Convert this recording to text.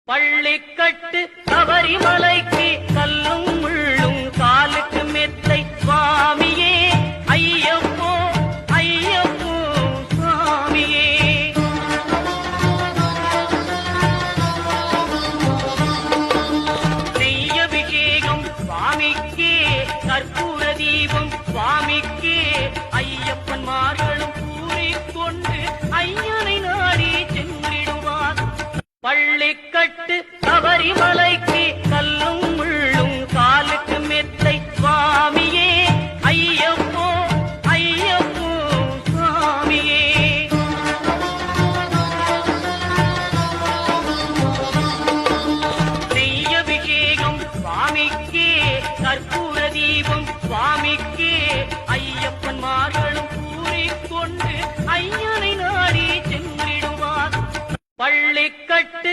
பள்ளிக்கட்டு சபரிமலைக்கு கல்லும் முள்ளும் காலுக்கு மெத்தை சுவாமியே ஐயப்போ ஐயப்போ சுவாமியே. நெய்யபிஷேகம் சுவாமிக்கே, கற்பூர தீபம் சுவாமிக்கே, ஐயப்பன்மார்களும் கூறிக்கொண்டு ஐயனை நாடி சென்றிடுவார். பள்ளிக்கட்டு சபரிமலைக்கு கல்லும் முள்ளும் காலுக்கு மெத்தை சுவாமியே ஐயப்போ ஐயப்போ சுவாமியே. நெய்யபிஷேகம் சுவாமிக்கே, கற்பூர தீபம் சுவாமிக்கே, ஐயப்பன்மார்களும் கூறிக்கொண்டு ஐயனை நாடி சென்றிடுவார். பள்ளிக்கட்டு